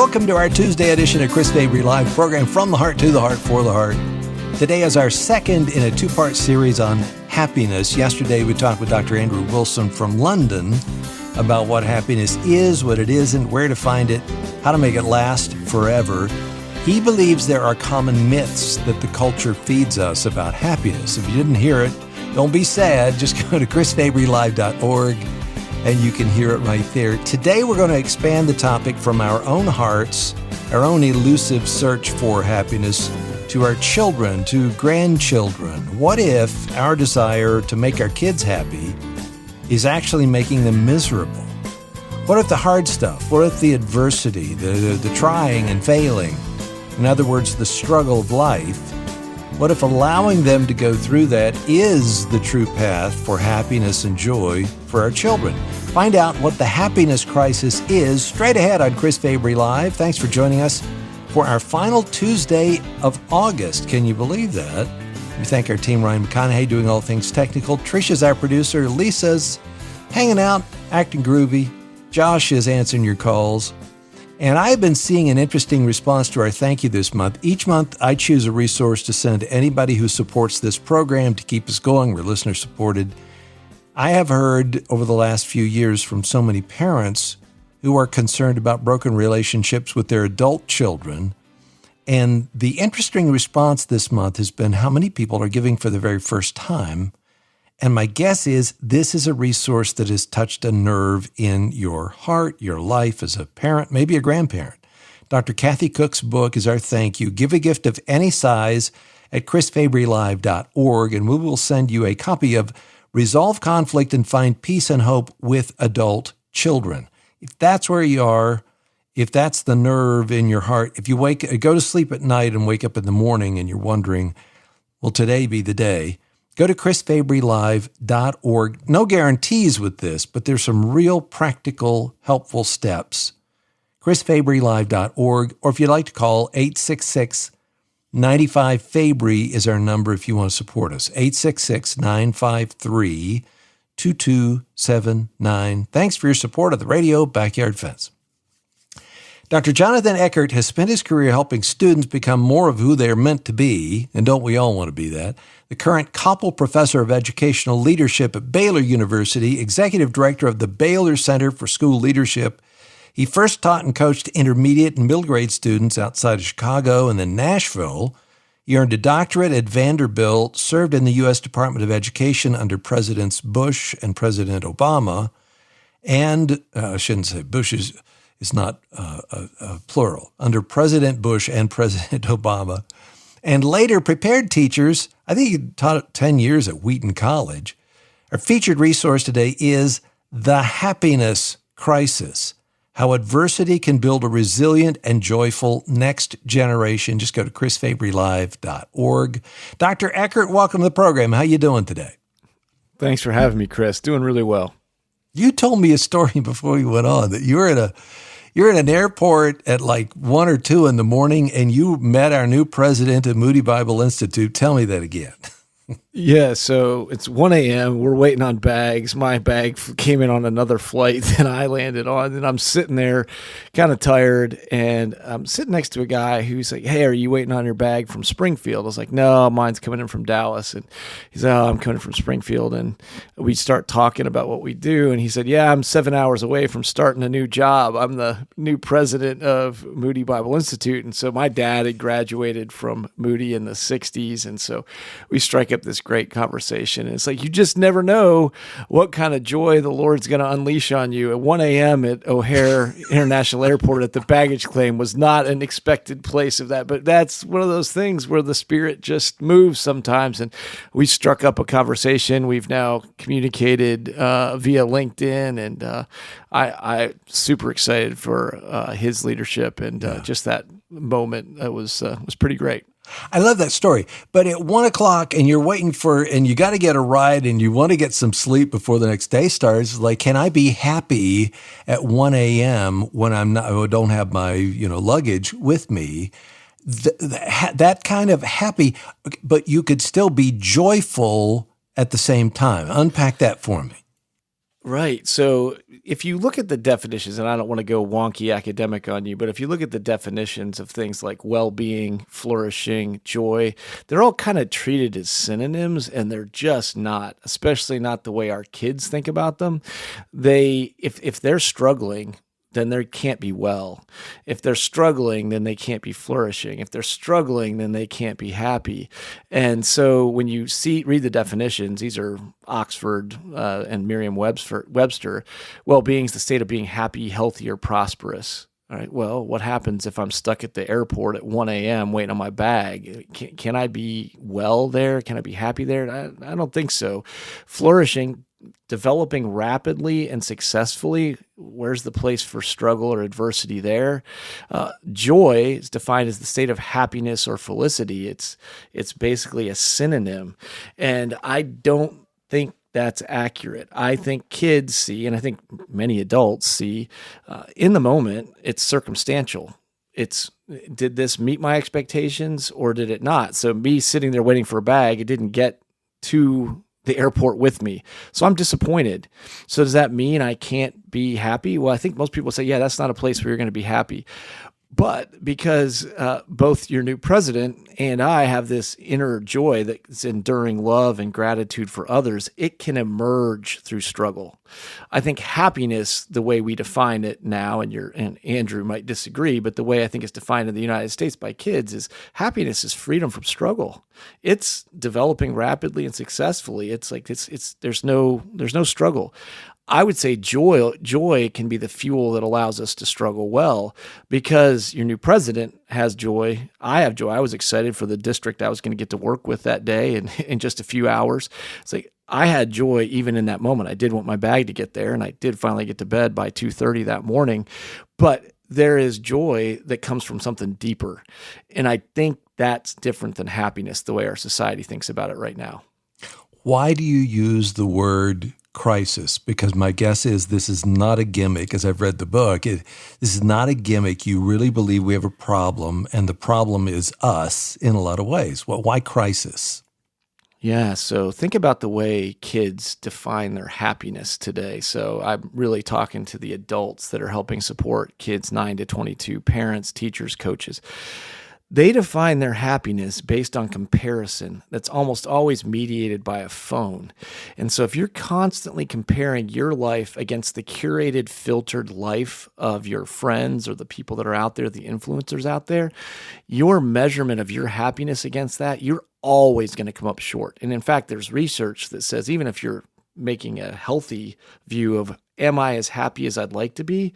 Welcome to our Tuesday edition of Chris Fabry Live program, From the Heart to the Heart for the Heart. Today is our second in a two-part series on happiness. Yesterday we talked with Dr. Andrew Wilson from London about what happiness is, what it isn't, where to find it, how to make it last forever. He believes there are common myths that the culture feeds us about happiness. If you didn't hear it, don't be sad. Just go to chrisfabrylive.org and you can hear it right there. Today we're going to expand the topic from our own hearts, our own elusive search for happiness, to our children, to grandchildren. What if our desire to make our kids happy is actually making them miserable? What if the hard stuff, what if the adversity, the trying and failing, in other words, the struggle of life, what if allowing them to go through that is the true path for happiness and joy for our children? Find out what the happiness crisis is straight ahead on Chris Fabry Live. Thanks for joining us for our final Tuesday of August. Can you believe that? We thank our team, Ryan McConaughey, doing all things technical. Trisha's our producer. Lisa's hanging out, acting groovy. Josh is answering your calls. And I've been seeing an interesting response to our thank you this month. Each month, I choose a resource to send to anybody who supports this program to keep us going. We're listener-supported. I have heard over the last few years from so many parents who are concerned about broken relationships with their adult children. And the interesting response this month has been how many people are giving for the very first time. And my guess is this is a resource that has touched a nerve in your heart, your life as a parent, maybe a grandparent. Dr. Kathy Cook's book is our thank you. Give a gift of any size at chrisfabrylive.org, and we will send you a copy of Resolve Conflict and Find Peace and Hope with Adult Children. If that's where you are, if that's the nerve in your heart, if you go to sleep at night and wake up in the morning and you're wondering, will today be the day? Go to chrisfabrylive.org. No guarantees with this, but there's some real practical, helpful steps. chrisfabrylive.org, or if you'd like to call, 866-95-FABRY is our number if you want to support us. 866-953-2279. Thanks for your support of the Radio Backyard Fence. Dr. Jonathan Eckert has spent his career helping students become more of who they are meant to be, and don't we all want to be that? The current Koppel Professor of Educational Leadership at Baylor University, Executive Director of the Baylor Center for School Leadership. He first taught and coached intermediate and middle grade students outside of Chicago and then Nashville. He earned a doctorate at Vanderbilt, served in the U.S. Department of Education under Presidents Bush and President Obama, and I shouldn't say Bush is not plural, under President Bush and President Obama, and later prepared teachers. I think he taught 10 years at Wheaton College. Our featured resource today is The Happiness Crisis, How Adversity Can Build a Resilient and Joyful Next Generation. Just go to chrisfabrylive.org. Dr. Eckert, welcome to the program. How you doing today? Thanks for having me, Chris. Doing really well. You told me a story before you went on that you're in an airport at like 1 or 2 in the morning and you met our new president at Moody Bible Institute. Tell me that again. Yeah, so it's 1 a.m. We're waiting on bags. My bag came in on another flight than I landed on, and I'm sitting there kind of tired, and I'm sitting next to a guy who's like, hey, are you waiting on your bag from Springfield? I was like, no, mine's coming in from Dallas. And he's like, oh, I'm coming from Springfield. And we start talking about what we do, and he said, yeah, I'm 7 hours away from starting a new job. I'm the new president of Moody Bible Institute, and so my dad had graduated from Moody in the 60s, and so we strike up this great conversation. And it's like, you just never know what kind of joy the Lord's going to unleash on you. At 1 a.m. at O'Hare International Airport at the baggage claim was not an expected place of that, but that's one of those things where the Spirit just moves sometimes. And we struck up a conversation. We've now communicated via LinkedIn, and I super excited for his leadership and just that moment. That was pretty great. I love that story. But at 1 o'clock and you're waiting and you got to get a ride and you want to get some sleep before the next day starts, like, can I be happy at 1 a.m. when I don't have my, luggage with me? That kind of happy, but you could still be joyful at the same time. Unpack that for me. Right. So if you look at the definitions, and I don't want to go wonky academic on you, but if you look at the definitions of things like well-being, flourishing, joy, they're all kind of treated as synonyms, and they're just not, especially not the way our kids think about them. If they're struggling, then they can't be well. If they're struggling, then they can't be flourishing. If they're struggling, then they can't be happy. And so when you read the definitions, these are Oxford and Merriam-Webster. Well-being is the state of being happy, healthy, or prosperous. All right. Well, what happens if I'm stuck at the airport at 1 a.m. waiting on my bag? Can I be well there? Can I be happy there? I don't think so. Flourishing, developing rapidly and successfully, where's the place for struggle or adversity there? Joy is defined as the state of happiness or felicity. It's basically a synonym. And I don't think that's accurate. I think kids see, and I think many adults see, in the moment, it's circumstantial. Did this meet my expectations or did it not? So me sitting there waiting for a bag, it didn't get to the airport with me. So I'm disappointed. So does that mean I can't be happy? Well, I think most people say, yeah, that's not a place where you're going to be happy. But because both your new president and I have this inner joy that's enduring love and gratitude for others, it can emerge through struggle. I think happiness, the way we define it now, and Andrew might disagree, but the way I think it's defined in the United States by kids is happiness is freedom from struggle. It's developing rapidly and successfully. It's like there's no struggle. I would say joy can be the fuel that allows us to struggle well, because your new president has joy. I have joy. I was excited for the district I was going to get to work with that day and in just a few hours. It's like I had joy even in that moment. I did want my bag to get there, and I did finally get to bed by 2:30 that morning. But there is joy that comes from something deeper. And I think that's different than happiness, the way our society thinks about it right now. Why do you use the word crisis? Because my guess is this is not a gimmick. As I've read the book, this is not a gimmick. You really believe we have a problem, and the problem is us in a lot of ways. Well, why crisis? Yeah, so think about the way kids define their happiness today. So I'm really talking to the adults that are helping support kids 9 to 22, parents, teachers, coaches. They define their happiness based on comparison that's almost always mediated by a phone. And so if you're constantly comparing your life against the curated, filtered life of your friends or the people that are out there, the influencers out there, your measurement of your happiness against that, you're always going to come up short. And in fact, there's research that says even if you're making a healthy view of, am I as happy as I'd like to be?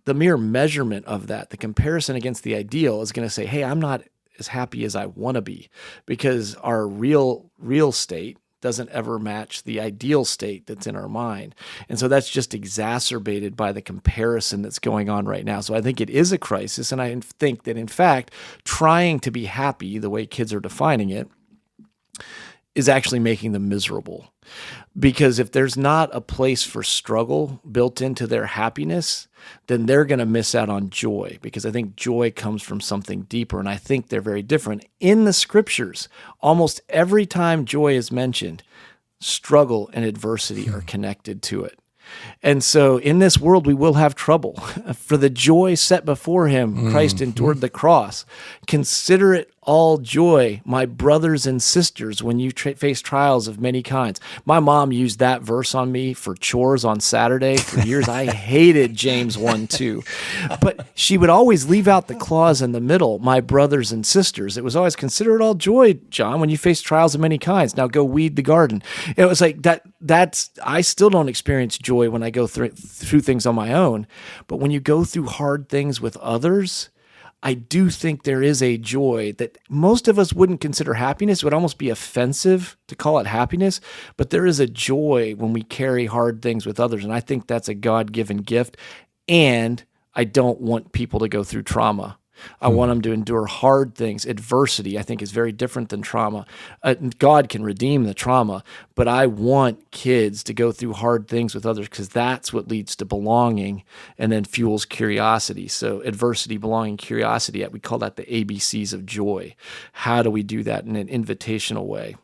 The mere measurement of that, the comparison against the ideal, is going to say, hey, I'm not as happy as I want to be, because our real state doesn't ever match the ideal state that's in our mind. And so that's just exacerbated by the comparison that's going on right now. So I think it is a crisis. And I think that, in fact, trying to be happy the way kids are defining it is actually making them miserable. Because if there's not a place for struggle built into their happiness, then they're going to miss out on joy, because I think joy comes from something deeper, and I think they're very different. In the scriptures, almost every time joy is mentioned, struggle and adversity are connected to it. And so in this world, we will have trouble. For the joy set before him, Christ endured the cross. Consider it all joy, my brothers and sisters, when you face trials of many kinds. My mom used that verse on me for chores on Saturday for years. I hated James 1:2. But she would always leave out the clause in the middle, my brothers and sisters. It was always, consider it all joy, John, when you face trials of many kinds. Now go weed the garden. It was like that. I still don't experience joy when I go through things on my own. But when you go through hard things with others, I do think there is a joy that most of us wouldn't consider happiness. It would almost be offensive to call it happiness, but there is a joy when we carry hard things with others, and I think that's a God-given gift, and I don't want people to go through trauma. I want them to endure hard things. Adversity, I think, is very different than trauma. God can redeem the trauma, but I want kids to go through hard things with others, because that's what leads to belonging and then fuels curiosity. So adversity, belonging, curiosity, we call that the ABCs of joy. How do we do that in an invitational way?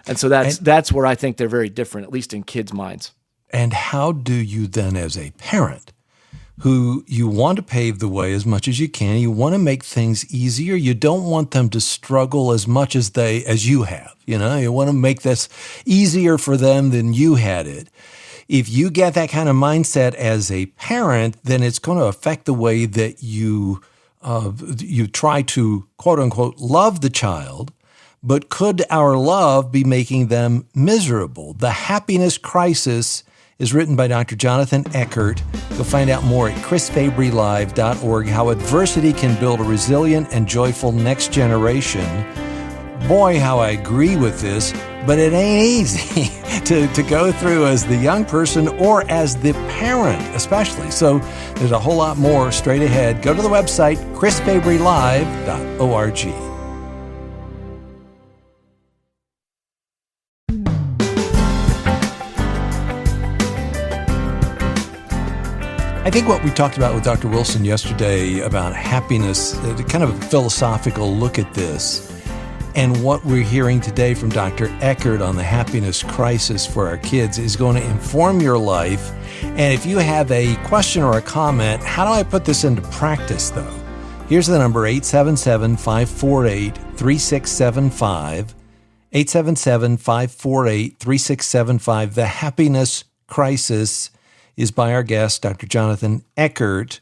And so that's where I think they're very different, at least in kids' minds. And how do you then, as a parent, who you want to pave the way as much as you can, you want to make things easier, you don't want them to struggle as much as you have, you want to make this easier for them than you had it. If you get that kind of mindset as a parent, then it's going to affect the way that you try to, quote unquote, love the child. But could our love be making them miserable? The Happiness Crisis is written by Dr. Jonathan Eckert. You'll find out more at chrisfabrylive.org, how adversity can build a resilient and joyful next generation. Boy, how I agree with this, but it ain't easy to go through as the young person or as the parent, especially. So there's a whole lot more straight ahead. Go to the website, chrisfabrylive.org. I think what we talked about with Dr. Wilson yesterday about happiness, kind of a philosophical look at this, and what we're hearing today from Dr. Eckert on the happiness crisis for our kids is going to inform your life. And if you have a question or a comment, how do I put this into practice, though? Here's the number, 877-548-3675, 877-548-3675. The Happiness Crisis is by our guest, Dr. Jonathan Eckert.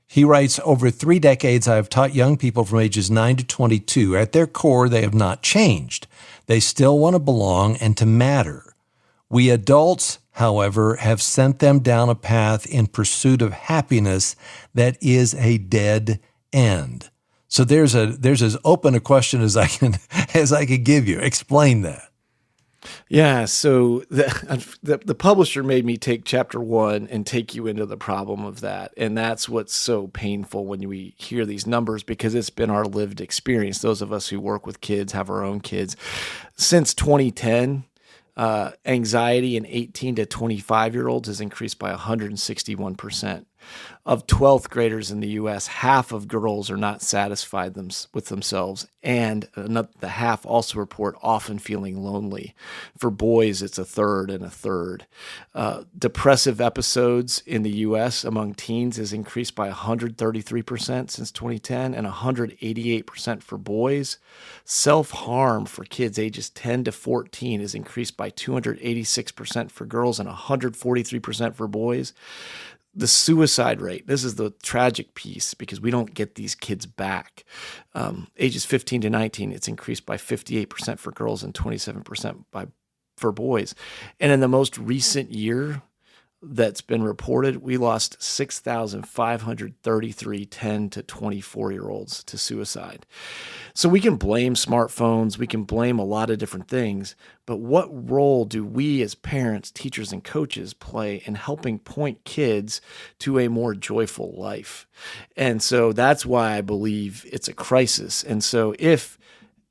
He writes, over 3 decades, I have taught young people from ages 9 to 22. At their core, they have not changed. They still want to belong and to matter. We adults, however, have sent them down a path in pursuit of happiness that is a dead end. So there's as open a question as I can give you. Explain that. Yeah, so the publisher made me take chapter 1 and take you into the problem of that. And that's what's so painful when we hear these numbers, because it's been our lived experience. Those of us who work with kids, have our own kids. Since 2010, anxiety in 18 to 25-year-olds has increased by 161%. Of 12th graders in the U.S., half of girls are not satisfied with themselves, and the half also report often feeling lonely. For boys, it's a third and a third. Depressive episodes in the U.S. among teens has increased by 133% since 2010 and 188% for boys. Self-harm for kids ages 10 to 14 has increased by 286% for girls and 143% for boys. The suicide rate, this is the tragic piece because we don't get these kids back. Ages 15 to 19, it's increased by 58% for girls and 27% for boys. And in the most recent year that's been reported, we lost 6,533 10 to 24-year-olds to suicide. So we can blame smartphones, we can blame a lot of different things, but what role do we as parents, teachers, and coaches play in helping point kids to a more joyful life? And so that's why I believe it's a crisis. And so if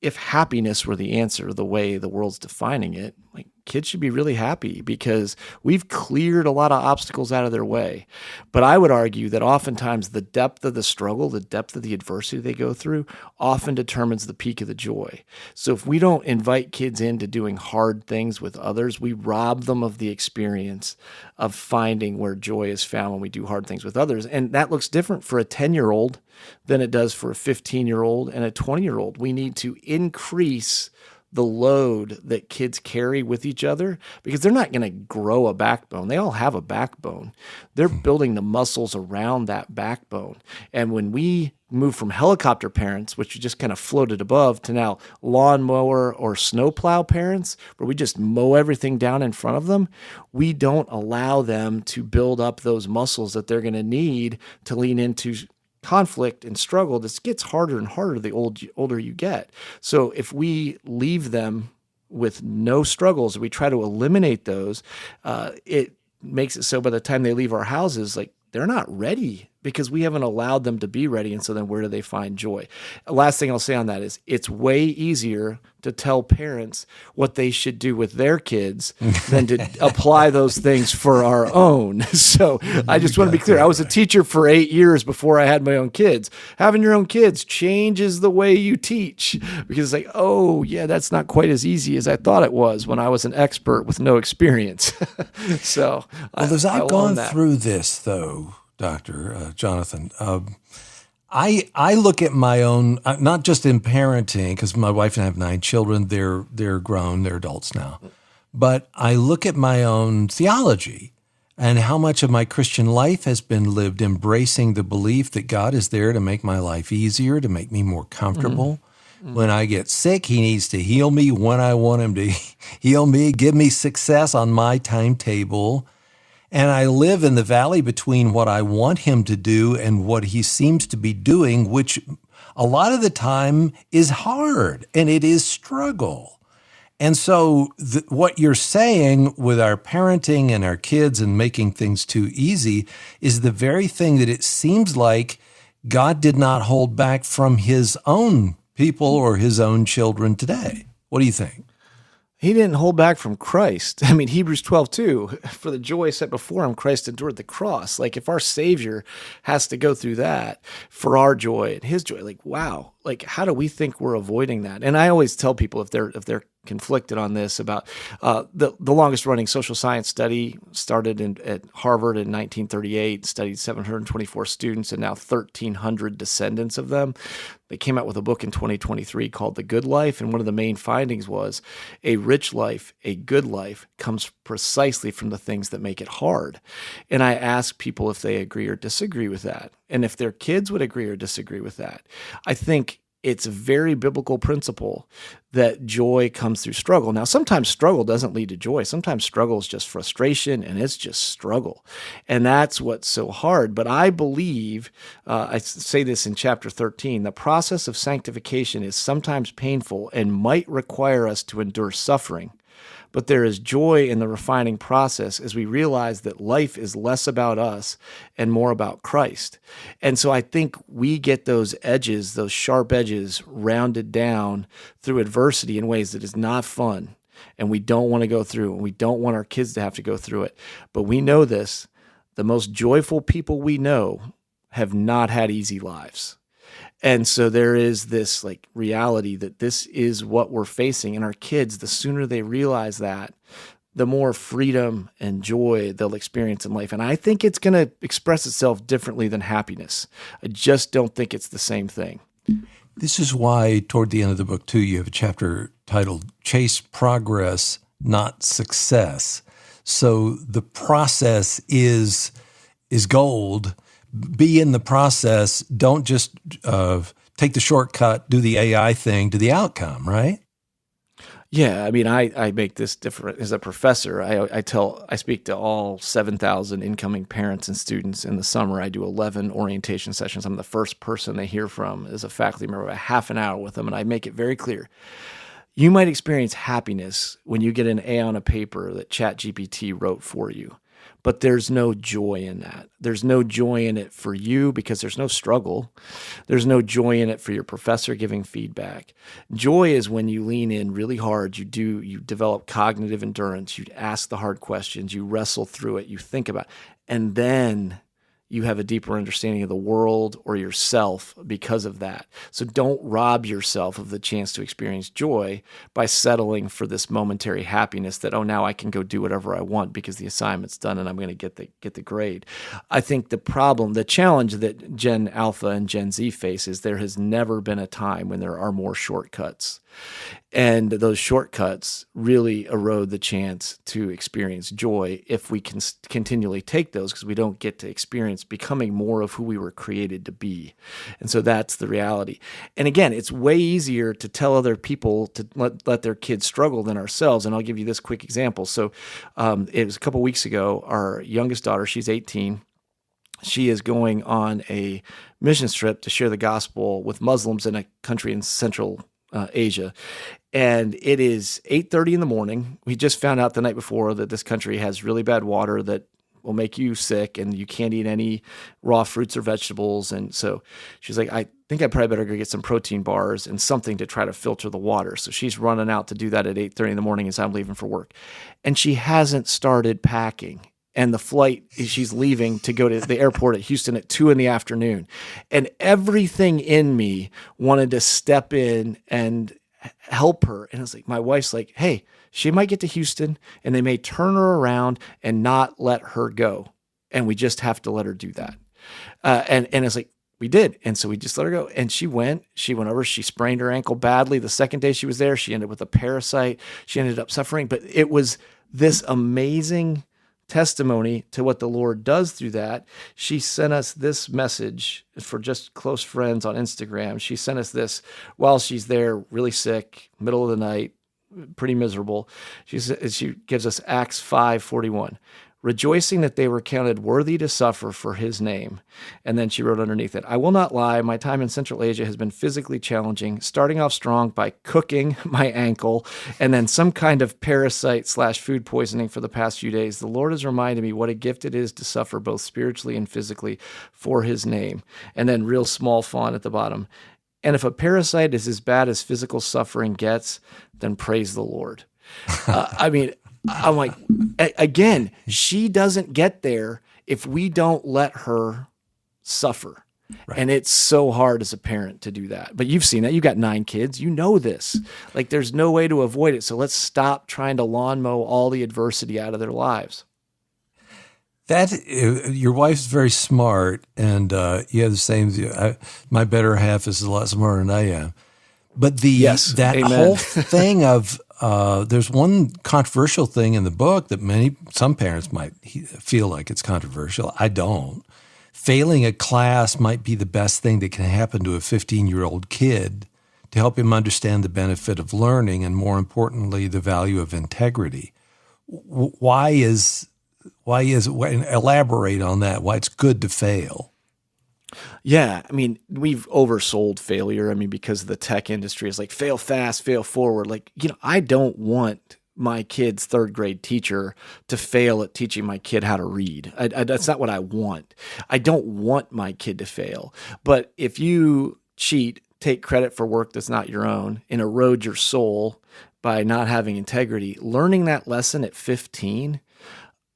happiness were the answer, the way the world's defining it, like, kids should be really happy because we've cleared a lot of obstacles out of their way. But I would argue that oftentimes the depth of the struggle, the depth of the adversity they go through often determines the peak of the joy. So if we don't invite kids into doing hard things with others, we rob them of the experience of finding where joy is found when we do hard things with others. And that looks different for a 10-year-old than it does for a 15-year-old and a 20-year-old. We need to increase the load that kids carry with each other because they're not going to grow a backbone. They all have a backbone. They're building the muscles around that backbone. And when we move from helicopter parents, which you just kind of floated above, to now lawnmower or snowplow parents, where we just mow everything down in front of them, we don't allow them to build up those muscles that they're going to need to lean into conflict and struggle. This gets harder and harder the older you get. So if we leave them with no struggles, we try to eliminate those, it makes it so by the time they leave our houses, like, they're not ready because we haven't allowed them to be ready. And so then where do they find joy? Last thing I'll say on that is it's way easier to tell parents what they should do with their kids than to apply those things for our own. So I just want to be clear. I was a teacher for 8 years before I had my own kids. Having your own kids changes the way you teach, because it's like, oh yeah, that's not quite as easy as I thought it was when I was an expert with no experience. So as I've gone through this though, Dr. Jonathan, I look at my own, not just in parenting, because my wife and I have 9 children. They're grown, they're adults now. But I look at my own theology and how much of my Christian life has been lived embracing the belief that God is there to make my life easier, to make me more comfortable. Mm-hmm. When I get sick, he needs to heal me when I want him to heal me, give me success on my timetable. And I live in the valley between what I want him to do and what he seems to be doing, which a lot of the time is hard and it is struggle. And so what you're saying with our parenting and our kids and making things too easy is the very thing that it seems like God did not hold back from his own people or his own children today. What do you think? He didn't hold back from Christ. I mean, Hebrews 12:2, for the joy set before him, Christ endured the cross. Like if our Savior has to go through that for our joy and his joy, like, wow, like how do we think we're avoiding that? And I always tell people if they're conflicted on this about the longest running social science study started at Harvard in 1938, studied 724 students and now 1,300 descendants of them. They came out with a book in 2023 called The Good Life. And one of the main findings was a rich life, a good life comes precisely from the things that make it hard. And I ask people if they agree or disagree with that. And if their kids would agree or disagree with that. I think it's a very biblical principle that joy comes through struggle. Now, sometimes struggle doesn't lead to joy. Sometimes struggle is just frustration and it's just struggle. And that's what's so hard. But I believe, I say this in chapter 13, the process of sanctification is sometimes painful and might require us to endure suffering. But there is joy in the refining process as we realize that life is less about us and more about Christ. And so I think we get those edges, those sharp edges, rounded down through adversity in ways that is not fun. And we don't want to go through, and we don't want our kids to have to go through it. But we know this, the most joyful people we know have not had easy lives. And so there is this like reality that this is what we're facing. And our kids, the sooner they realize that, the more freedom and joy they'll experience in life. And I think it's going to express itself differently than happiness. I just don't think it's the same thing. This is why toward the end of the book, too, you have a chapter titled Chase Progress, Not Success. So the process is gold. Be in the process. Don't just take the shortcut, do the AI thing to the outcome, right? Yeah, I mean, I make this different as a professor. I speak to all 7,000 incoming parents and students in the summer. I do 11 orientation sessions. I'm the first person they hear from as a faculty member, about half an hour with them, and I make it very clear. You might experience happiness when you get an A on a paper that ChatGPT wrote for you. But there's no joy in that. There's no joy in it for you because there's no struggle. There's no joy in it for your professor giving feedback. Joy is when you lean in really hard. You develop cognitive endurance. You ask the hard questions. You wrestle through it. You think about it. And then you have a deeper understanding of the world or yourself because of that. So don't rob yourself of the chance to experience joy by settling for this momentary happiness that, oh, now I can go do whatever I want because the assignment's done and I'm going to get the grade. I think the challenge that Gen Alpha and Gen Z face is there has never been a time when there are more shortcuts. And those shortcuts really erode the chance to experience joy if we can continually take those, because we don't get to experience becoming more of who we were created to be. And so that's the reality. And again, it's way easier to tell other people to let their kids struggle than ourselves. And I'll give you this quick example. So it was a couple weeks ago, our youngest daughter, she's 18. She is going on a mission trip to share the gospel with Muslims in a country in Central Asia. And it is 8:30 in the morning. We just found out the night before that this country has really bad water, that will make you sick, and you can't eat any raw fruits or vegetables. And so she's like, I think I probably better go get some protein bars and something to try to filter the water. So she's running out to do that at 8:30 in the morning as I'm leaving for work. And she hasn't started packing. And the flight, she's leaving to go to the airport at Houston at 2 p.m. And everything in me wanted to step in and help her. And it's like, my wife's like, hey, she might get to Houston and they may turn her around and not let her go. And we just have to let her do that. And it's like, we did. And so we just let her go. And she went over, she sprained her ankle badly. The second day she was there, she ended up with a parasite. She ended up suffering, but it was this amazing testimony to what the Lord does through that. She sent us this message for just close friends on Instagram. She sent us this while she's there, really sick, middle of the night, pretty miserable. She gives us Acts 5:41. Rejoicing that they were counted worthy to suffer for his name. And then she wrote underneath it, I will not lie, my time in Central Asia has been physically challenging, starting off strong by cooking my ankle and then some kind of parasite/food poisoning for the past few days. The Lord has reminded me what a gift it is to suffer both spiritually and physically for his name. And then real small font at the bottom. And if a parasite is as bad as physical suffering gets, then praise the Lord. I'm like, again, she doesn't get there if we don't let her suffer. Right. And it's so hard as a parent to do that. But you've seen that. You've got 9 kids. You know this. Like, there's no way to avoid it. So let's stop trying to lawn mow all the adversity out of their lives. Your wife's very smart, and you have the same view. My better half is a lot smarter than I am. But that Amen. Whole thing of there's one controversial thing in the book that some parents might feel like it's controversial. I don't. Failing a class might be the best thing that can happen to a 15-year-old kid to help him understand the benefit of learning and, more importantly, the value of integrity. Elaborate on that, why it's good to fail. Yeah, I mean, we've oversold failure. I mean, because the tech industry is like, fail fast, fail forward. Like, I don't want my kid's 3rd grade teacher to fail at teaching my kid how to read. That's not what I want. I don't want my kid to fail. But if you cheat, take credit for work that's not your own, and erode your soul by not having integrity, learning that lesson at 15,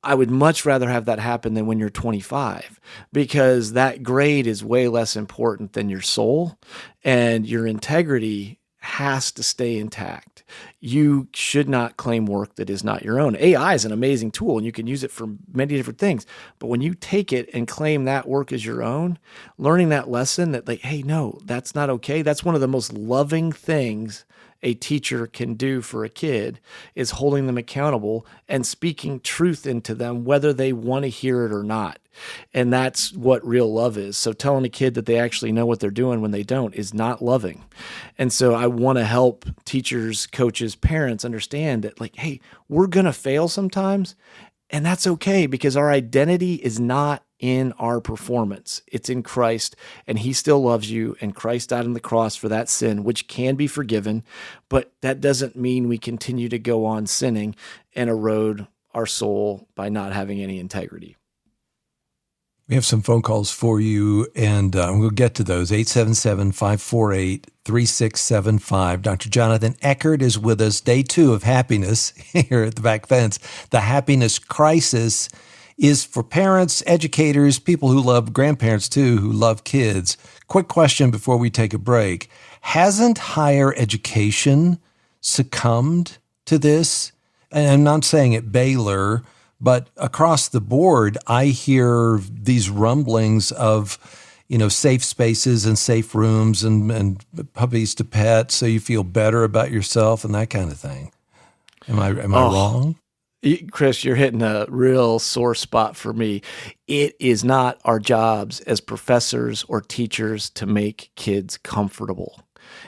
I would much rather have that happen than when you're 25, because that grade is way less important than your soul, and your integrity has to stay intact. You should not claim work that is not your own. AI is an amazing tool and you can use it for many different things. But when you take it and claim that work as your own, learning that lesson that like, hey, no, that's not okay. That's one of the most loving things a teacher can do for a kid, is holding them accountable and speaking truth into them, whether they want to hear it or not. And that's what real love is. So telling a kid that they actually know what they're doing when they don't is not loving. And so I want to help teachers, coaches, parents understand that, like, hey, we're going to fail sometimes, and that's okay, because our identity is not in our performance. It's in Christ, and he still loves you, and Christ died on the cross for that sin, which can be forgiven, but that doesn't mean we continue to go on sinning and erode our soul by not having any integrity. We have some phone calls for you, and we'll get to those. 877-548-3675. Dr. Jonathan Eckert is with us. Day 2 of Happiness here at the Back Fence. The happiness crisis is for parents, educators, people who love grandparents too, who love kids. Quick question before we take a break. Hasn't higher education succumbed to this? And I'm not saying at Baylor, but across the board, I hear these rumblings of, safe spaces and safe rooms and puppies to pets, so you feel better about yourself and that kind of thing. Am I wrong? Chris, you're hitting a real sore spot for me. It is not our jobs as professors or teachers to make kids comfortable.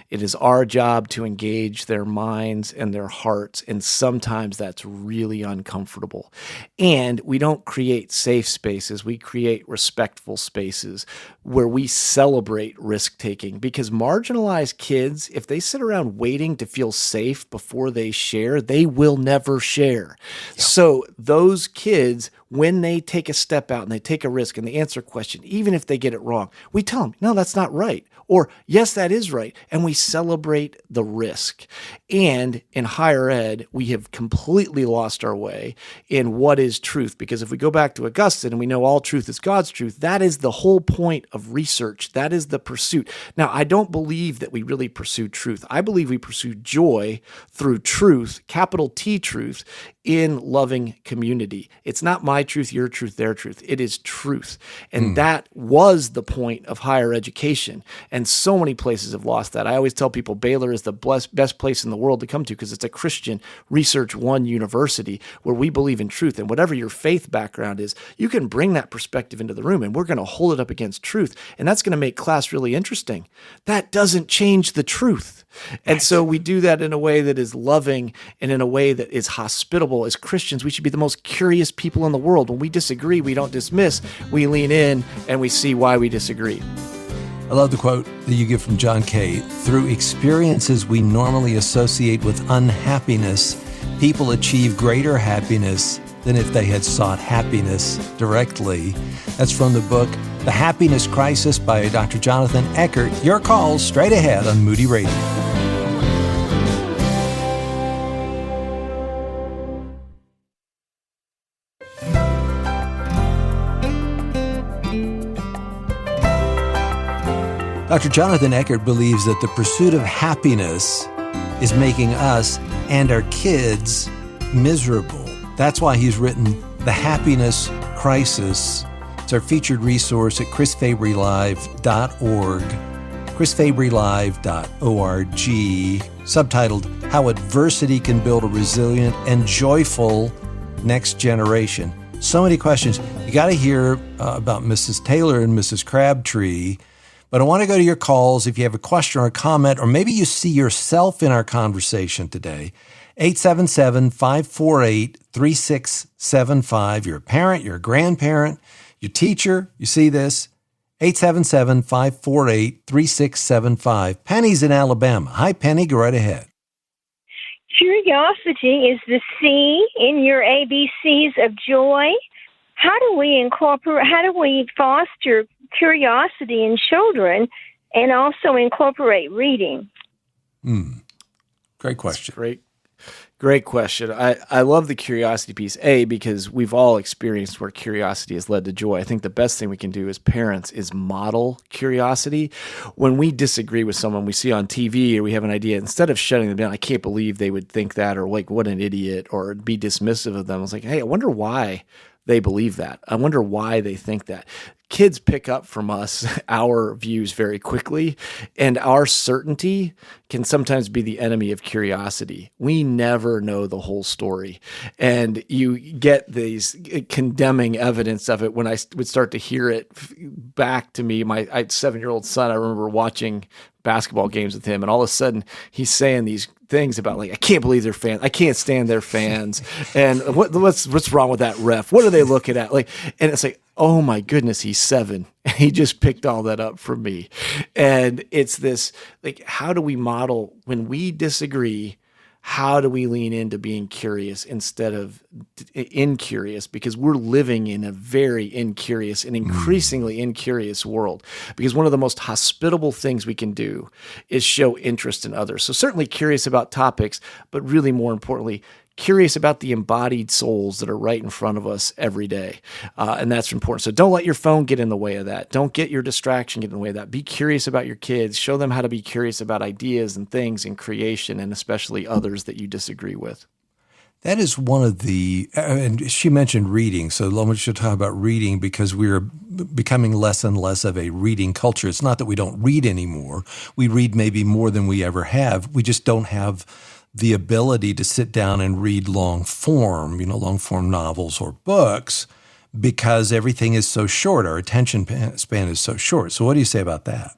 It is our job to engage their minds and their hearts, and sometimes that's really uncomfortable. And we don't create safe spaces, we create respectful spaces where we celebrate risk-taking, because marginalized kids, if they sit around waiting to feel safe before they share, they will never share. Yeah. So those kids, when they take a step out and they take a risk and they answer a question, even if they get it wrong, we tell them, no, that's not right. Or, yes, that is right. And we celebrate the risk. And in higher ed, we have completely lost our way in what is truth. Because if we go back to Augustine and we know all truth is God's truth, that is the whole point of research. That is the pursuit. Now, I don't believe that we really pursue truth. I believe we pursue joy through truth, capital T truth, in loving community. It's not my truth, your truth, their truth. It is truth. And that was the point of higher education. And so many places have lost that. I always tell people Baylor is the best place in the world to come to because it's a Christian Research One university where we believe in truth. And whatever your faith background is, you can bring that perspective into the room and we're going to hold it up against truth. And that's going to make class really interesting. That doesn't change the truth. And so we do that in a way that is loving and in a way that is hospitable. As Christians, we should be the most curious people in the world. When we disagree, we don't dismiss. We lean in and we see why we disagree. I love the quote that you give from John Kay. Through experiences we normally associate with unhappiness, people achieve greater happiness than if they had sought happiness directly. That's from the book, The Happiness Crisis by Dr. Jonathan Eckert. Your calls straight ahead on Moody Radio. Dr. Jonathan Eckert believes that the pursuit of happiness is making us and our kids miserable. That's why he's written The Happiness Crisis. It's our featured resource at chrisfabrylive.org, chrisfabrylive.org, subtitled How Adversity Can Build a Resilient and Joyful Next Generation. So many questions. You got to hear about Mrs. Taylor and Mrs. Crabtree. But I want to go to your calls if you have a question or a comment, or maybe you see yourself in our conversation today. 877-548-3675. You're a parent, you're a grandparent, your teacher, you see this. 877-548-3675. Penny's in Alabama. Hi, Penny. Go right ahead. Curiosity is the C in your ABCs of joy. How do we foster curiosity in children and also incorporate reading? Great question. Great question. I love the curiosity piece, because we've all experienced where curiosity has led to joy. I think the best thing we can do as parents is model curiosity. When we disagree with someone we see on TV or we have an idea, instead of shutting them down, I can't believe they would think that, or like, what an idiot, or be dismissive of them. It's like, hey, I wonder why they believe that. I wonder why they think that. Kids pick up from us our views very quickly, and our certainty can sometimes be the enemy of curiosity. We never know the whole story, and you get these condemning evidence of it when I would start to hear it back to me. I had 7-year-old son, I remember watching basketball games with him, and all of a sudden he's saying these things about, like, I can't believe they're fans. I can't stand their fans. And what's wrong with that ref? What are they looking at? Like, and it's like, oh my goodness, he's 7. He just picked all that up from me. And it's this, like, how do we model when we disagree? How do we lean into being curious instead of incurious? Because we're living in a very incurious and increasingly incurious world. Because one of the most hospitable things we can do is show interest in others. So certainly curious about topics, but really more importantly, curious about the embodied souls that are right in front of us every day. And that's important. So don't let your phone get in the way of that. Don't get your distraction get in the way of that. Be curious about your kids. Show them how to be curious about ideas and things and creation, and especially others that you disagree with. That is one of the, and she mentioned reading, so let me talk about reading, because we're becoming less and less of a reading culture. It's not that we don't read anymore. We read maybe more than we ever have. We just don't have the ability to sit down and read long form novels or books, because everything is so short. Our attention span is so short. So what do you say about that?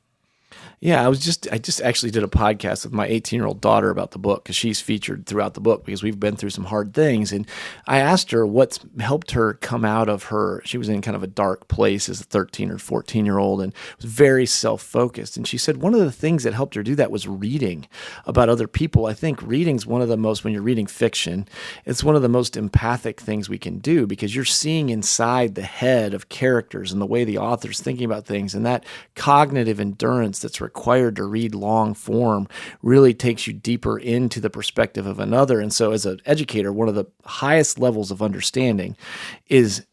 Yeah, I just actually did a podcast with my 18-year-old daughter about the book because she's featured throughout the book because we've been through some hard things. And I asked her what's helped her come out of she was in kind of a dark place as a 13 or 14-year-old and was very self-focused. And she said one of the things that helped her do that was reading about other people. I think reading's one of the most, when you're reading fiction, it's one of the most empathic things we can do because you're seeing inside the head of characters and the way the author's thinking about things, and that cognitive endurance that's required to read long form really takes you deeper into the perspective of another. And so as an educator, one of the highest levels of understanding is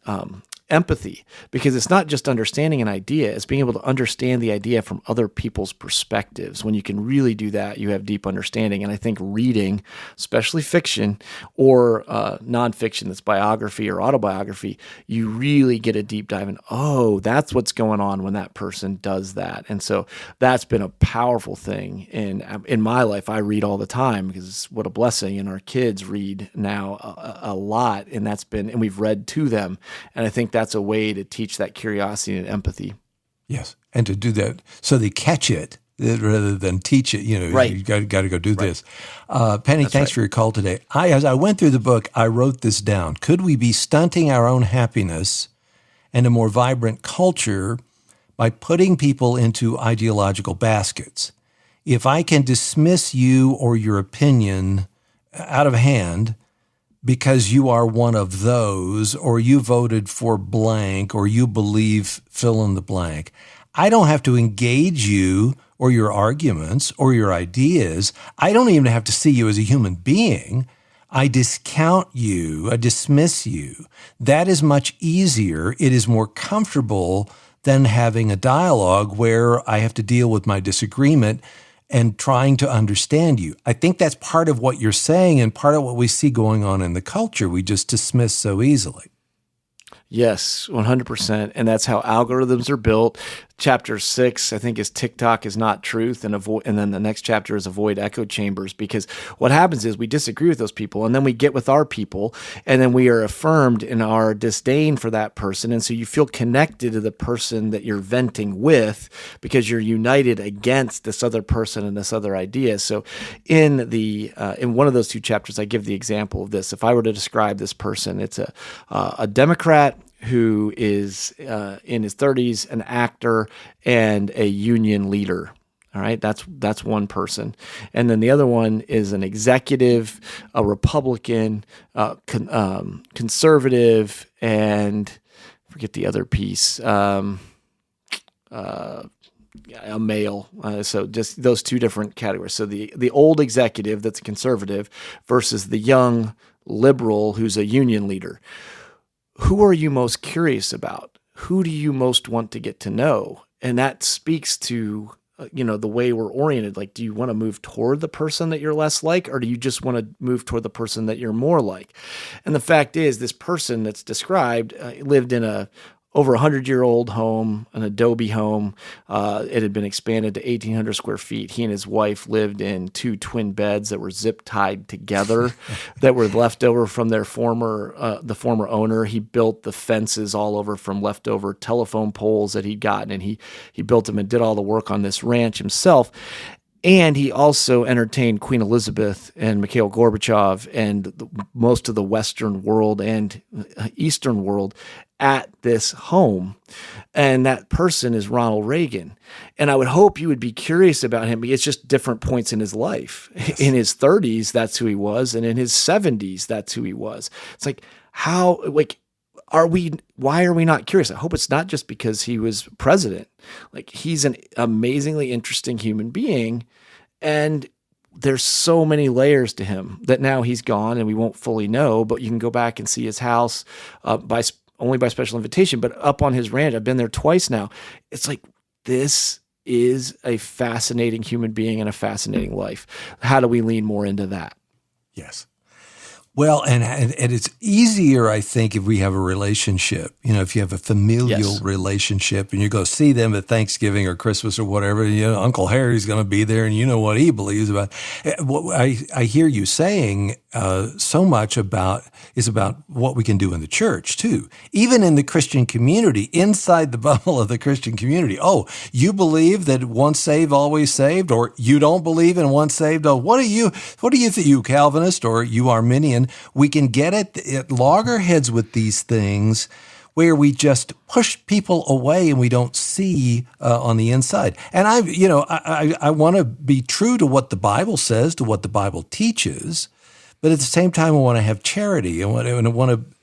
empathy, because it's not just understanding an idea, it's being able to understand the idea from other people's perspectives. When you can really do that, you have deep understanding. And I think reading, especially fiction or nonfiction that's biography or autobiography, you really get a deep dive in, oh, that's what's going on when that person does that. And so that's been a powerful thing. In my life, I read all the time because what a blessing. And our kids read now a lot, and we've read to them. And I think that's a way to teach that curiosity and empathy. Yes, and to do that so they catch it rather than teach it. Right. You got to go do this. Penny, thanks for your call today. As I went through the book, I wrote this down. Could we be stunting our own happiness and a more vibrant culture by putting people into ideological baskets? If I can dismiss you or your opinion out of hand because you are one of those, or you voted for blank, or you believe fill in the blank, I don't have to engage you or your arguments or your ideas. I don't even have to see you as a human being. I discount you, I dismiss you. That is much easier. It is more comfortable than having a dialogue where I have to deal with my disagreement and trying to understand you. I think that's part of what you're saying and part of what we see going on in the culture. We just dismiss so easily. Yes, 100%. And that's how algorithms are built. Chapter 6, I think, is TikTok is not truth, and then the next chapter is avoid echo chambers, because what happens is we disagree with those people, and then we get with our people, and then we are affirmed in our disdain for that person, and so you feel connected to the person that you're venting with because you're united against this other person and this other idea. So in one of those two chapters, I give the example of this. If I were to describe this person, it's a Democrat who is in his 30s, an actor, and a union leader. All right, that's one person. And then the other one is an executive, a Republican, conservative, and forget the other piece, a male. So just those two different categories. So the old executive that's a conservative versus the young liberal who's a union leader. Who are you most curious about? Who do you most want to get to know? And that speaks to, the way we're oriented. Like, do you want to move toward the person that you're less like, or do you just want to move toward the person that you're more like? And the fact is, this person that's described lived in a over 100-year-old home, an Adobe home. It had been expanded to 1,800 square feet. He and his wife lived in 2 twin beds that were zip tied together that were left over from their the former owner. He built the fences all over from leftover telephone poles that he'd gotten, and he built them and did all the work on this ranch himself. And he also entertained Queen Elizabeth and Mikhail Gorbachev and most of the Western world and Eastern world at this home. And that person is Ronald Reagan. And I would hope you would be curious about him. It's just different points in his life. Yes. In his 30s, that's who he was. And in his 70s, that's who he was. It's like, why are we not curious? I hope it's not just because he was president. Like, he's an amazingly interesting human being, and there's so many layers to him that now he's gone and we won't fully know, but you can go back and see his house only by special invitation, but up on his ranch. I've been there twice now. It's like, this is a fascinating human being and a fascinating life. How do we lean more into that? Yes. Well, and it's easier, I think, if we have a relationship. If you have a familial relationship and you go see them at Thanksgiving or Christmas or whatever, Uncle Harry's going to be there and you know what he believes about. What I hear you saying, so much is about what we can do in the church too. Even in the Christian community, inside the bubble of the Christian community. Oh, you believe that once saved, always saved, or you don't believe in once saved? Oh, what do you think, you Calvinist or you Arminian? We can get at loggerheads with these things where we just push people away and we don't see on the inside. And I want to be true to what the Bible says, to what the Bible teaches, but at the same time, I want to have charity. I want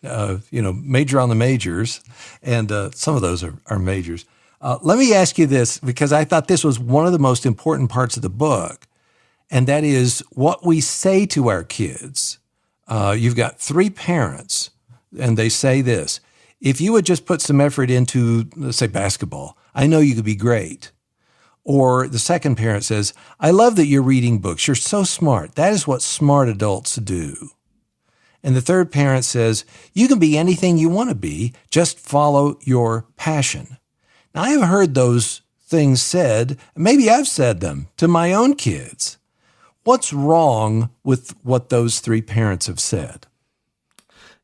to major on the majors, and some of those are majors. Let me ask you this, because I thought this was one of the most important parts of the book, and that is what we say to our kids. You've got 3 parents, and they say this: if you would just put some effort into, let's say, basketball, I know you could be great. Or the second parent says, I love that you're reading books. You're so smart. That is what smart adults do. And the third parent says, you can be anything you want to be. Just follow your passion. Now, I have heard those things said. Maybe I've said them to my own kids. What's wrong with what those 3 parents have said?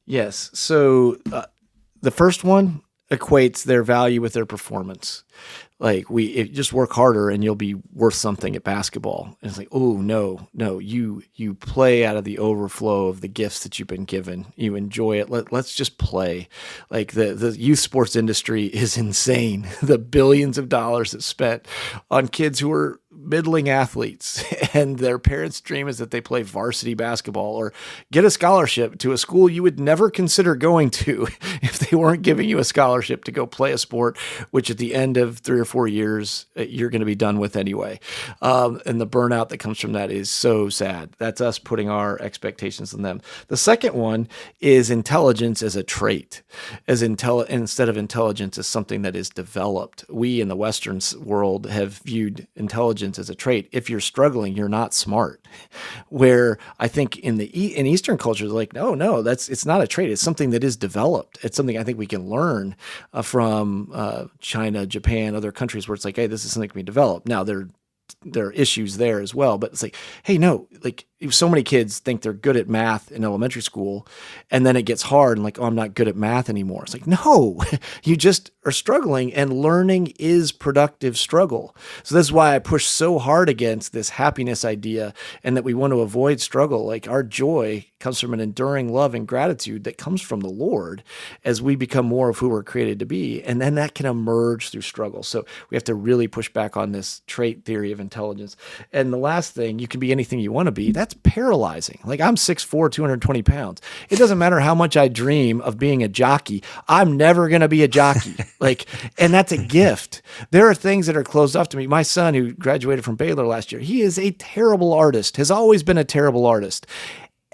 Yes. So the first one equates their value with their performance. Like just work harder and you'll be worth something at basketball. And it's like, oh, no, you play out of the overflow of the gifts that you've been given. You enjoy it. Let's just play. Like the youth sports industry is insane. The billions of dollars that's spent on kids who are middling athletes, and their parents' dream is that they play varsity basketball or get a scholarship to a school you would never consider going to if they weren't giving you a scholarship to go play a sport, which at the end of 3 or 4 years, you're going to be done with anyway. And the burnout that comes from that is so sad. That's us putting our expectations on them. The second one is intelligence as a trait, instead of intelligence as something that is developed. We in the Western world have viewed intelligence as a trait. If you're struggling, you're not smart. Where I think in Eastern culture, like, no, it's not a trait. It's something that is developed. It's something I think we can learn from China, Japan, other countries where it's like, hey, this is something that can be developed. Now there are issues there as well, but it's like, hey, no, like so many kids think they're good at math in elementary school, and then it gets hard and like, oh, I'm not good at math anymore. It's like, no, you just are struggling, and learning is productive struggle. So that's why I push so hard against this happiness idea, and that we want to avoid struggle. Like our joy comes from an enduring love and gratitude that comes from the Lord as we become more of who we're created to be. And then that can emerge through struggle. So we have to really push back on this trait theory of intelligence. And the last thing, you can be anything you want to be. That's paralyzing. Like I'm 6'4", 220 pounds. It doesn't matter how much I dream of being a jockey. I'm never going to be a jockey. And that's a gift. There are things that are closed off to me. My son, who graduated from Baylor last year, he is a terrible artist, has always been a terrible artist.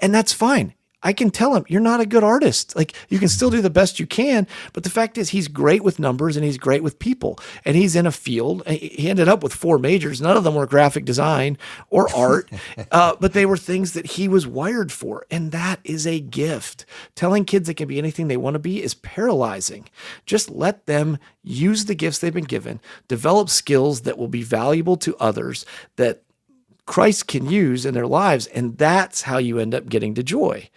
And that's fine. I can tell him, you're not a good artist. Like you can still do the best you can. But the fact is he's great with numbers and he's great with people. And he's in a field. He ended up with 4 majors. None of them were graphic design or art, but they were things that he was wired for. And that is a gift. Telling kids they can be anything they want to be is paralyzing. Just let them use the gifts they've been given, develop skills that will be valuable to others, that Christ can use in their lives, and that's how you end up getting to joy.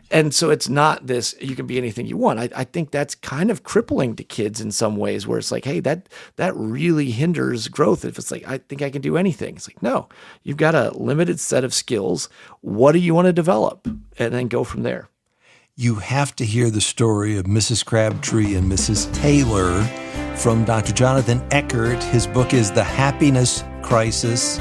And so it's not this, you can be anything you want. I think that's kind of crippling to kids in some ways, where it's like, hey, that really hinders growth. If it's like, I think I can do anything. It's like, no, you've got a limited set of skills. What do you want to develop? And then go from there. You have to hear the story of Mrs. Crabtree and Mrs. Taylor from Dr. Jonathan Eckert. His book is The Happiness Crisis.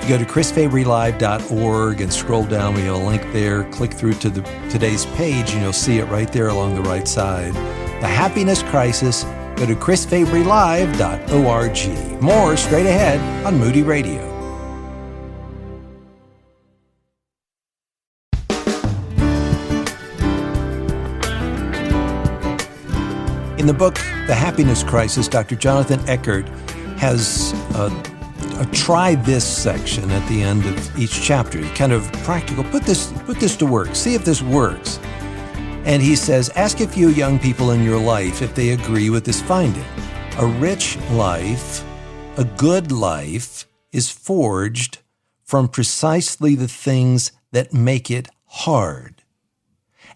You go to chrisfabrylive.org and scroll down. We have a link there. Click through to today's page, and you'll see it right there along the right side. The Happiness Crisis. Go to chrisfabrylive.org. More straight ahead on Moody Radio. In the book, The Happiness Crisis, Dr. Jonathan Eckert has a try this section at the end of each chapter. Kind of practical. Put this to work. See if this works. And he says, ask a few young people in your life if they agree with this finding. A rich life, a good life, is forged from precisely the things that make it hard?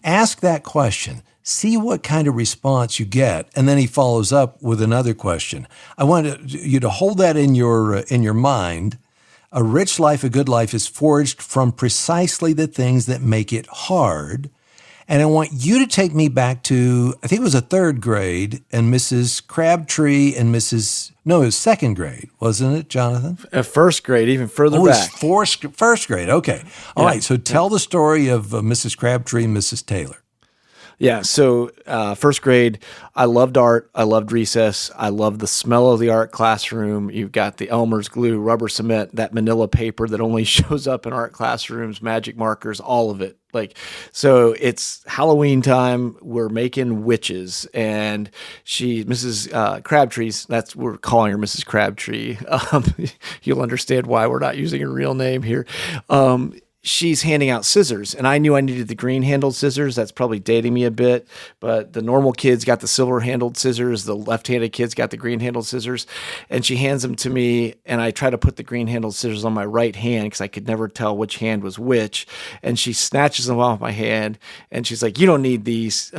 Ask that question. See what kind of response you get. And then he follows up with another question. I want you to hold that in your mind. A rich life, a good life is forged from precisely the things that make it hard. And I want you to take me back to, I think it was a third grade, and Mrs. Crabtree and it was second grade, wasn't it, Jonathan? First grade, even further back. First grade, okay. All right, so tell the story of Mrs. Crabtree and Mrs. Taylor. Yeah, so first grade, I loved art. I loved recess. I loved the smell of the art classroom. You've got the Elmer's glue, rubber cement, that manila paper that only shows up in art classrooms, magic markers, all of it. So it's Halloween time. We're making witches, and Mrs. Crabtree's. We're calling her Mrs. Crabtree. You'll understand why we're not using her real name here. She's handing out scissors, and I knew I needed the green-handled scissors. That's probably dating me a bit, but the normal kids got the silver-handled scissors. The left-handed kids got the green-handled scissors, and she hands them to me, and I try to put the green-handled scissors on my right hand because I could never tell which hand was which, and she snatches them off my hand, and she's like, you don't need these.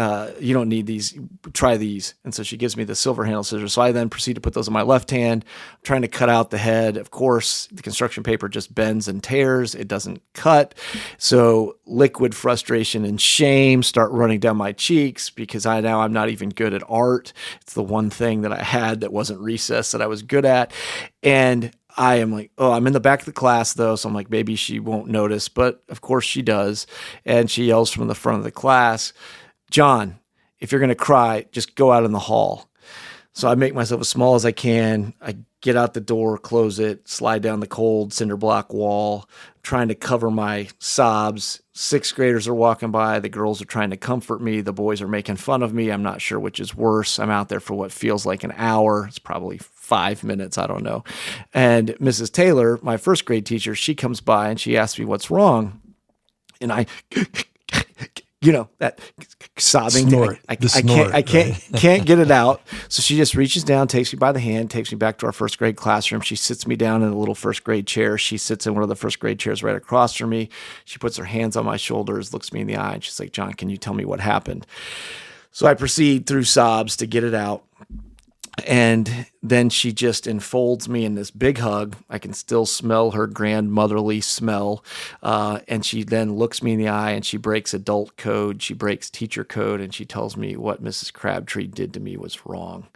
Try these. And so she gives me the silver-handled scissors, so I then proceed to put those on my left hand, trying to cut out the head. Of course, the construction paper just bends and tears. It doesn't cut. So liquid frustration and shame start running down my cheeks because I'm not even good at art. It's the one thing that I had that wasn't recess that I was good at. And I am like, I'm in the back of the class though. So I'm like, maybe she won't notice, but of course she does. And she yells from the front of the class, John, if you're going to cry, just go out in the hall. So I make myself as small as I can. I get out the door, close it, slide down the cold cinder block wall, trying to cover my sobs. Sixth graders are walking by. The girls are trying to comfort me. The boys are making fun of me. I'm not sure which is worse. I'm out there for what feels like an hour. It's probably 5 minutes. I don't know. And Mrs. Taylor, my first grade teacher, she comes by and she asks me what's wrong. And I... that sobbing snort, thing. I can't get it out. So she just reaches down, takes me by the hand, takes me back to our first grade classroom. She sits me down in a little first grade chair. She sits in one of the first grade chairs right across from me. She puts her hands on my shoulders, looks me in the eye, and she's like, John, can you tell me what happened? So I proceed through sobs to get it out. And then she just enfolds me in this big hug. I can still smell her grandmotherly smell. And she then looks me in the eye and she breaks adult code. She breaks teacher code. And she tells me what Mrs. Crabtree did to me was wrong.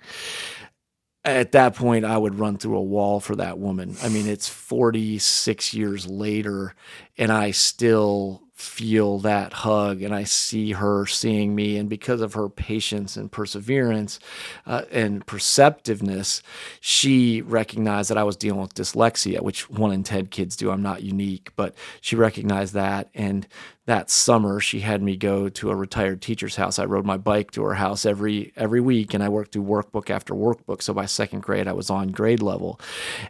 At that point, I would run through a wall for that woman. I mean, it's 46 years later, and I still feel that hug, and I see her seeing me. And because of her patience and perseverance and perceptiveness, she recognized that I was dealing with dyslexia, which 1 in 10 kids do. I'm not unique, but she recognized that. And that summer, she had me go to a retired teacher's house. I rode my bike to her house every week, and I worked through workbook after workbook. So by second grade, I was on grade level.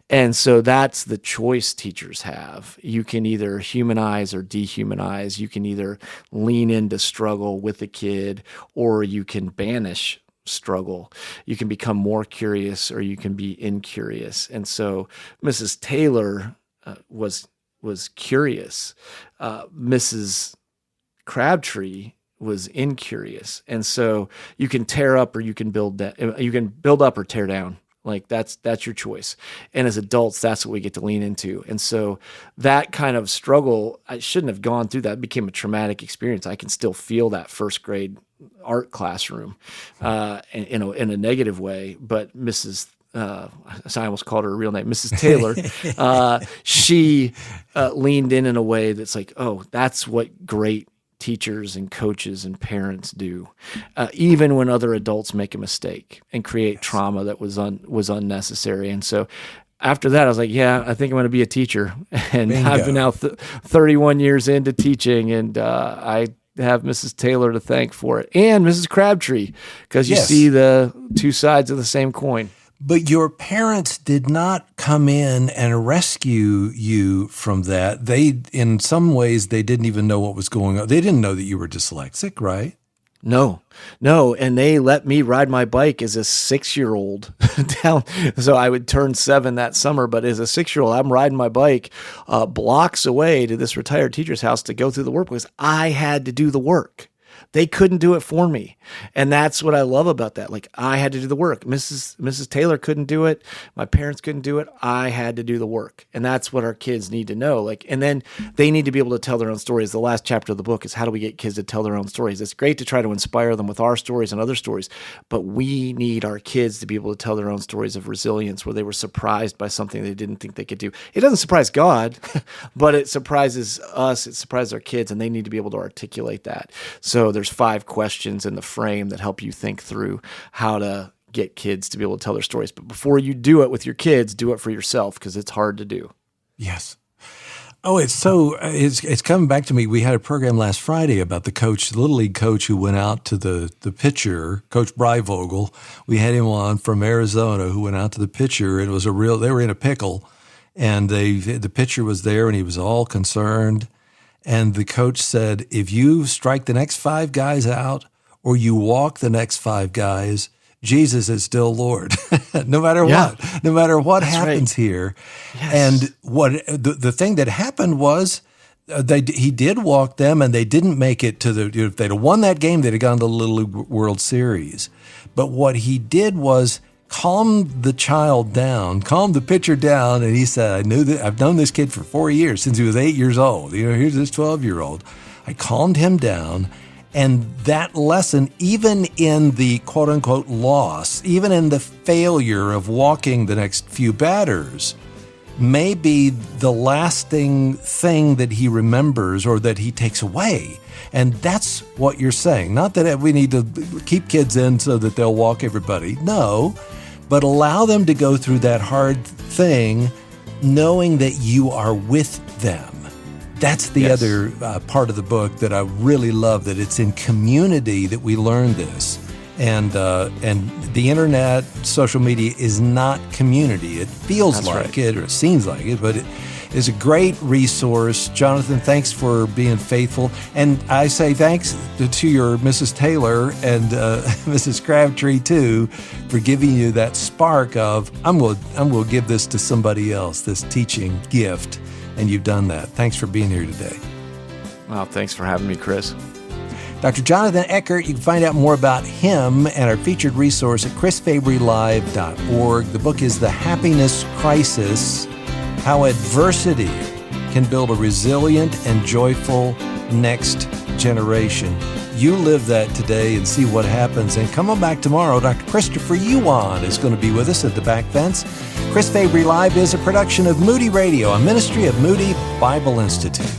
And so that's the choice teachers have. You can either humanize or dehumanize. You can either lean into struggle with the kid, or you can banish struggle. You can become more curious, or you can be incurious. And so Mrs. Taylor was curious. Mrs. Crabtree was incurious. And so you can tear up or you can build up or tear down. Like that's your choice. And as adults, that's what we get to lean into. And so that kind of struggle, I shouldn't have gone through that. It became a traumatic experience. I can still feel that first grade art classroom in a negative way. But I almost called her a real name, Mrs. Taylor, she leaned in a way that's like, oh, that's what great teachers and coaches and parents do, even when other adults make a mistake and create trauma that was unnecessary. And so after that, I was like, yeah, I think I'm going to be a teacher. And Bingo. I've been now 31 years into teaching, and I have Mrs. Taylor to thank for it, and Mrs. Crabtree, because you see the two sides of the same coin. But your parents did not come in and rescue you from that. In some ways, they didn't even know what was going on. They didn't know that you were dyslexic, right? No. And they let me ride my bike as a 6-year-old down. So I would turn 7 that summer, but as a 6-year-old, I'm riding my bike blocks away to this retired teacher's house to go through the work because I had to do the work. They couldn't do it for me. And that's what I love about that. Like, I had to do the work. Mrs. Taylor couldn't do it. My parents couldn't do it. I had to do the work. And that's what our kids need to know. Like, and then they need to be able to tell their own stories. The last chapter of the book is how do we get kids to tell their own stories? It's great to try to inspire them with our stories and other stories, but we need our kids to be able to tell their own stories of resilience where they were surprised by something they didn't think they could do. It doesn't surprise God, but it surprises us. It surprises our kids, and they need to be able to articulate that. So there's 5 questions in the frame that help you think through how to get kids to be able to tell their stories. But before you do it with your kids, do it for yourself because it's hard to do. Yes. Oh, it's coming back to me. We had a program last Friday about the Little League coach who went out to the pitcher, Coach Breivogel. We had him on from Arizona who went out to the pitcher, and they were in a pickle, and the pitcher was there and he was all concerned. And the coach said, if you strike the next 5 guys out or you walk the next 5 guys, Jesus is still Lord, no matter what That's happens right. here. Yes. And what the thing that happened was he did walk them, and they didn't make it to if they'd have won that game, they'd have gone to the Little League World Series. But what he did was calm the pitcher down, and he said, I've known this kid for 4 years, since he was 8 years old. Here's this 12-year-old. I calmed him down, and that lesson, even in the quote-unquote loss, even in the failure of walking the next few batters, may be the lasting thing that he remembers or that he takes away. And that's what you're saying. Not that we need to keep kids in so that they'll walk everybody. No, but allow them to go through that hard thing knowing that you are with them. That's the other part of the book that I really love, that it's in community that we learn this. And the internet, social media is not community. It feels it, or it seems like it, but it is a great resource. Jonathan, thanks for being faithful. And I say thanks to your Mrs. Taylor and Mrs. Crabtree, too, for giving you that spark of, I'm going to give this to somebody else, this teaching gift. And you've done that. Thanks for being here today. Well, thanks for having me, Chris. Dr. Jonathan Eckert, you can find out more about him and our featured resource at chrisfabrylive.org. The book is The Happiness Crisis: How Adversity Can Build a Resilient and Joyful Next Generation. You live that today and see what happens. And come on back tomorrow. Dr. Christopher Yuan is going to be with us at the back fence. Chris Fabry Live is a production of Moody Radio, a ministry of Moody Bible Institute.